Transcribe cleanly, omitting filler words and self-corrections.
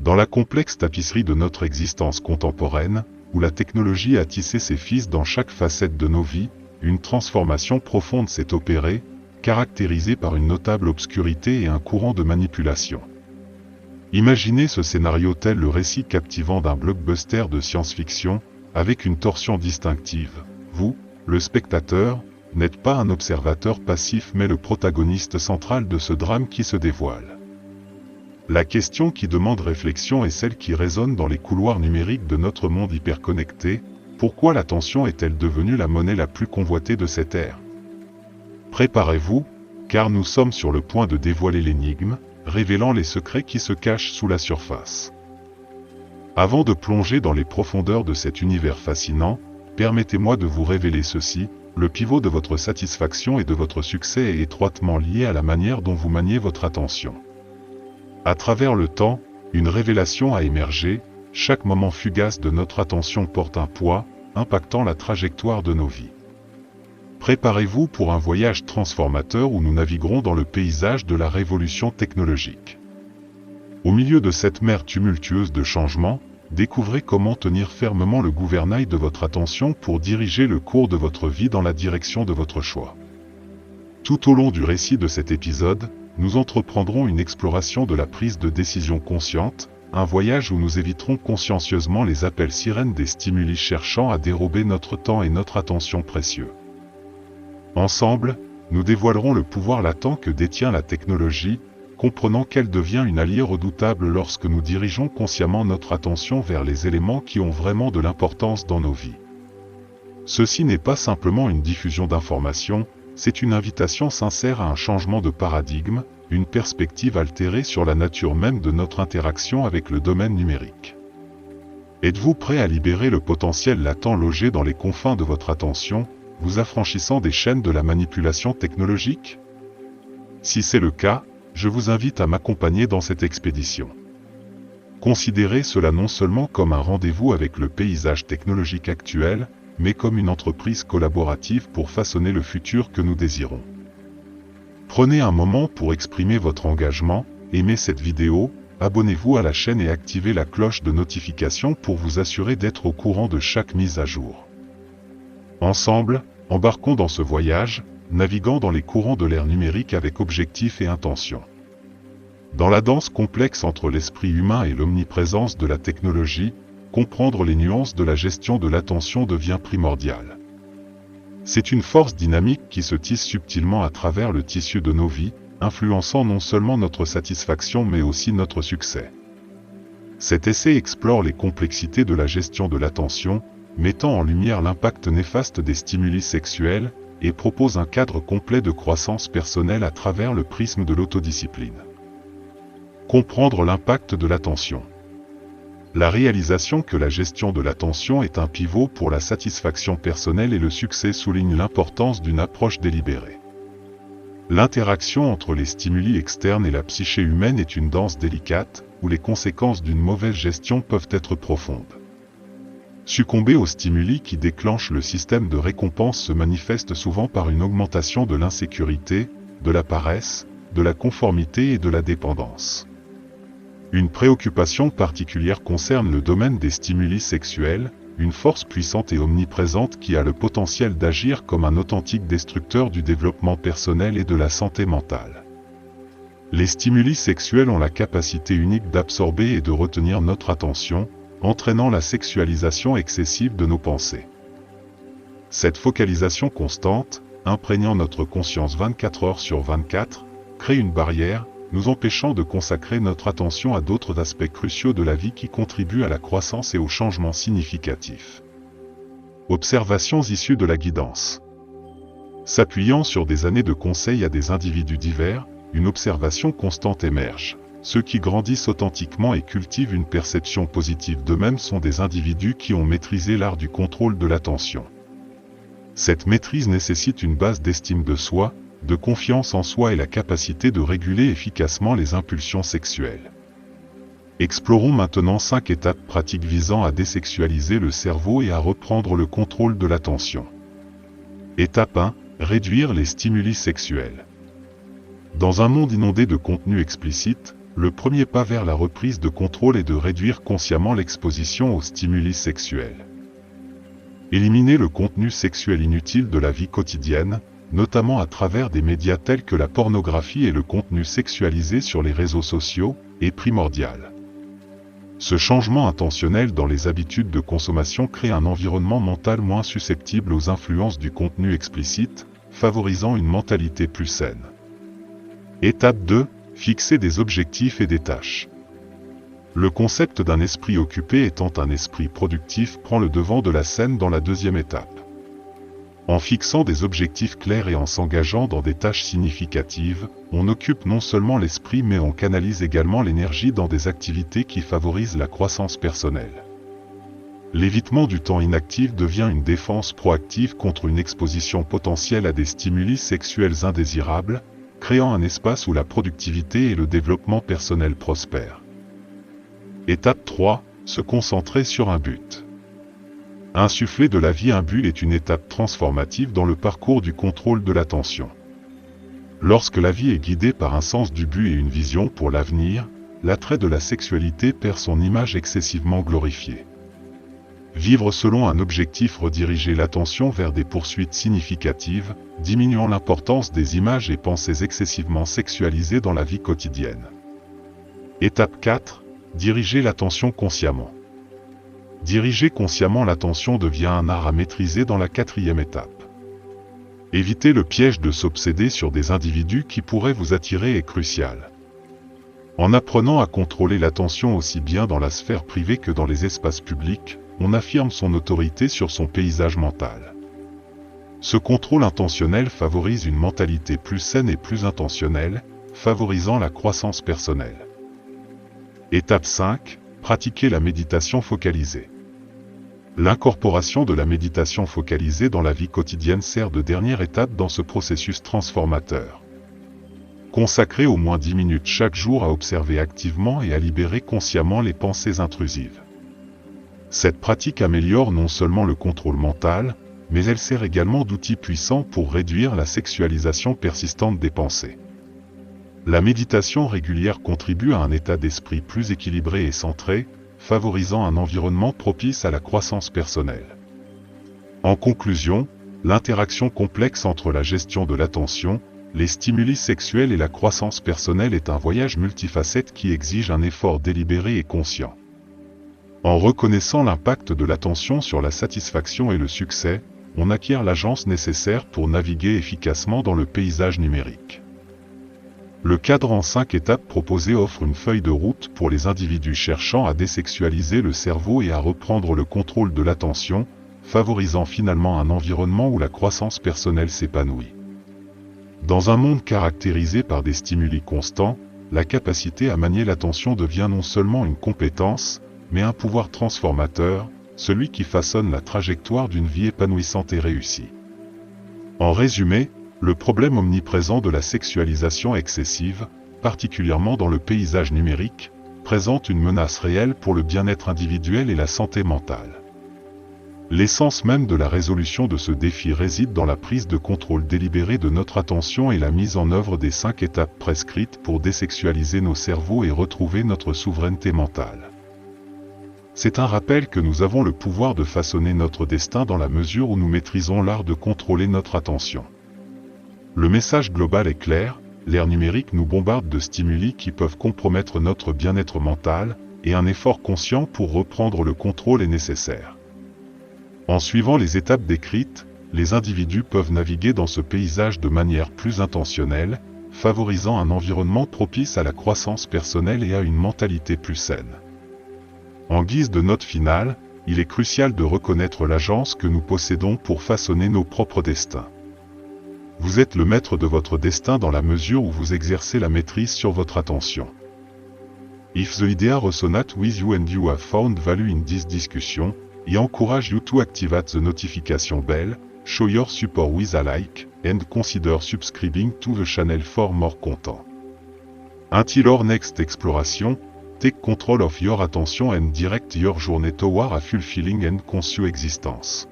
Dans la complexe tapisserie de notre existence contemporaine, où la technologie a tissé ses fils dans chaque facette de nos vies, une transformation profonde s'est opérée, caractérisée par une notable obscurité et un courant de manipulation. Imaginez ce scénario tel le récit captivant d'un blockbuster de science-fiction, avec une torsion distinctive. Vous, le spectateur, n'êtes pas un observateur passif mais le protagoniste central de ce drame qui se dévoile. La question qui demande réflexion est celle qui résonne dans les couloirs numériques de notre monde hyperconnecté. Pourquoi l'attention est-elle devenue la monnaie la plus convoitée de cette ère? Préparez-vous, car nous sommes sur le point de dévoiler l'énigme, révélant les secrets qui se cachent sous la surface. Avant de plonger dans les profondeurs de cet univers fascinant, permettez-moi de vous révéler ceci: le pivot de votre satisfaction et de votre succès est étroitement lié à la manière dont vous maniez votre attention. À travers le temps, une révélation a émergé: chaque moment fugace de notre attention porte un poids, impactant la trajectoire de nos vies. Préparez-vous pour un voyage transformateur où nous naviguerons dans le paysage de la révolution technologique. Au milieu de cette mer tumultueuse de changements, découvrez comment tenir fermement le gouvernail de votre attention pour diriger le cours de votre vie dans la direction de votre choix. Tout au long du récit de cet épisode, nous entreprendrons une exploration de la prise de décision consciente, un voyage où nous éviterons consciencieusement les appels sirènes des stimuli cherchant à dérober notre temps et notre attention précieux. Ensemble, nous dévoilerons le pouvoir latent que détient la technologie, comprenant qu'elle devient une alliée redoutable lorsque nous dirigeons consciemment notre attention vers les éléments qui ont vraiment de l'importance dans nos vies. Ceci n'est pas simplement une diffusion d'informations, c'est une invitation sincère à un changement de paradigme, une perspective altérée sur la nature même de notre interaction avec le domaine numérique. Êtes-vous prêt à libérer le potentiel latent logé dans les confins de votre attention, vous affranchissant des chaînes de la manipulation technologique? Si c'est le cas, je vous invite à m'accompagner dans cette expédition. Considérez cela non seulement comme un rendez-vous avec le paysage technologique actuel, mais comme une entreprise collaborative pour façonner le futur que nous désirons. Prenez un moment pour exprimer votre engagement, aimez cette vidéo, abonnez-vous à la chaîne et activez la cloche de notification pour vous assurer d'être au courant de chaque mise à jour. Ensemble, embarquons dans ce voyage, naviguant dans les courants de l'ère numérique avec objectif et intention. Dans la danse complexe entre l'esprit humain et l'omniprésence de la technologie, comprendre les nuances de la gestion de l'attention devient primordial. C'est une force dynamique qui se tisse subtilement à travers le tissu de nos vies, influençant non seulement notre satisfaction mais aussi notre succès. Cet essai explore les complexités de la gestion de l'attention, mettant en lumière l'impact néfaste des stimuli sexuels, et propose un cadre complet de croissance personnelle à travers le prisme de l'autodiscipline. Comprendre l'impact de l'attention. La réalisation que la gestion de l'attention est un pivot pour la satisfaction personnelle et le succès souligne l'importance d'une approche délibérée. L'interaction entre les stimuli externes et la psyché humaine est une danse délicate, où les conséquences d'une mauvaise gestion peuvent être profondes. Succomber aux stimuli qui déclenchent le système de récompense se manifeste souvent par une augmentation de l'insécurité, de la paresse, de la conformité et de la dépendance. Une préoccupation particulière concerne le domaine des stimuli sexuels, une force puissante et omniprésente qui a le potentiel d'agir comme un authentique destructeur du développement personnel et de la santé mentale. Les stimuli sexuels ont la capacité unique d'absorber et de retenir notre attention, entraînant la sexualisation excessive de nos pensées. Cette focalisation constante, imprégnant notre conscience 24 heures sur 24, crée une barrière, nous empêchant de consacrer notre attention à d'autres aspects cruciaux de la vie qui contribuent à la croissance et au changement significatif. Observations issues de la guidance. S'appuyant sur des années de conseils à des individus divers, une observation constante émerge. Ceux qui grandissent authentiquement et cultivent une perception positive d'eux-mêmes sont des individus qui ont maîtrisé l'art du contrôle de l'attention. Cette maîtrise nécessite une base d'estime de soi, de confiance en soi et la capacité de réguler efficacement les impulsions sexuelles. Explorons maintenant 5 étapes pratiques visant à désexualiser le cerveau et à reprendre le contrôle de l'attention. Étape 1. Réduire les stimuli sexuels. Dans un monde inondé de contenus explicites, le premier pas vers la reprise de contrôle est de réduire consciemment l'exposition aux stimuli sexuels. Éliminer le contenu sexuel inutile de la vie quotidienne, notamment à travers des médias tels que la pornographie et le contenu sexualisé sur les réseaux sociaux, est primordial. Ce changement intentionnel dans les habitudes de consommation crée un environnement mental moins susceptible aux influences du contenu explicite, favorisant une mentalité plus saine. Étape 2. Fixer des objectifs et des tâches. Le concept d'un esprit occupé étant un esprit productif prend le devant de la scène dans la deuxième étape. En fixant des objectifs clairs et en s'engageant dans des tâches significatives, on occupe non seulement l'esprit mais on canalise également l'énergie dans des activités qui favorisent la croissance personnelle. L'évitement du temps inactif devient une défense proactive contre une exposition potentielle à des stimuli sexuels indésirables, créant un espace où la productivité et le développement personnel prospèrent. Étape 3. Se concentrer sur un but. Insuffler de la vie un but est une étape transformative dans le parcours du contrôle de l'attention. Lorsque la vie est guidée par un sens du but et une vision pour l'avenir, l'attrait de la sexualité perd son image excessivement glorifiée. Vivre selon un objectif rediriger l'attention vers des poursuites significatives, diminuant l'importance des images et pensées excessivement sexualisées dans la vie quotidienne. Étape 4. Diriger l'attention consciemment. Diriger consciemment l'attention devient un art à maîtriser dans la quatrième étape. Éviter le piège de s'obséder sur des individus qui pourraient vous attirer est crucial. En apprenant à contrôler l'attention aussi bien dans la sphère privée que dans les espaces publics, on affirme son autorité sur son paysage mental. Ce contrôle intentionnel favorise une mentalité plus saine et plus intentionnelle, favorisant la croissance personnelle. Étape 5. Pratiquer la méditation focalisée. L'incorporation de la méditation focalisée dans la vie quotidienne sert de dernière étape dans ce processus transformateur. Consacrez au moins 10 minutes chaque jour à observer activement et à libérer consciemment les pensées intrusives. Cette pratique améliore non seulement le contrôle mental, mais elle sert également d'outil puissant pour réduire la sexualisation persistante des pensées. La méditation régulière contribue à un état d'esprit plus équilibré et centré, favorisant un environnement propice à la croissance personnelle. En conclusion, l'interaction complexe entre la gestion de l'attention, les stimuli sexuels et la croissance personnelle est un voyage multifacette qui exige un effort délibéré et conscient. En reconnaissant l'impact de l'attention sur la satisfaction et le succès, on acquiert l'agence nécessaire pour naviguer efficacement dans le paysage numérique. Le cadre en 5 étapes proposé offre une feuille de route pour les individus cherchant à désexualiser le cerveau et à reprendre le contrôle de l'attention, favorisant finalement un environnement où la croissance personnelle s'épanouit. Dans un monde caractérisé par des stimuli constants, la capacité à manier l'attention devient non seulement une compétence, mais un pouvoir transformateur, celui qui façonne la trajectoire d'une vie épanouissante et réussie. En résumé, le problème omniprésent de la sexualisation excessive, particulièrement dans le paysage numérique, présente une menace réelle pour le bien-être individuel et la santé mentale. L'essence même de la résolution de ce défi réside dans la prise de contrôle délibérée de notre attention et la mise en œuvre des 5 étapes prescrites pour désexualiser nos cerveaux et retrouver notre souveraineté mentale. C'est un rappel que nous avons le pouvoir de façonner notre destin dans la mesure où nous maîtrisons l'art de contrôler notre attention. Le message global est clair, l'ère numérique nous bombarde de stimuli qui peuvent compromettre notre bien-être mental, et un effort conscient pour reprendre le contrôle est nécessaire. En suivant les étapes décrites, les individus peuvent naviguer dans ce paysage de manière plus intentionnelle, favorisant un environnement propice à la croissance personnelle et à une mentalité plus saine. En guise de note finale, il est crucial de reconnaître l'agence que nous possédons pour façonner nos propres destins. Vous êtes le maître de votre destin dans la mesure où vous exercez la maîtrise sur votre attention. If the idea resonate with you and you have found value in this discussion, I encourage you to activate the notification bell, show your support with a like, and consider subscribing to the channel for more content. Until our next exploration, take control of your attention and direct your journey toward a fulfilling and conscious existence.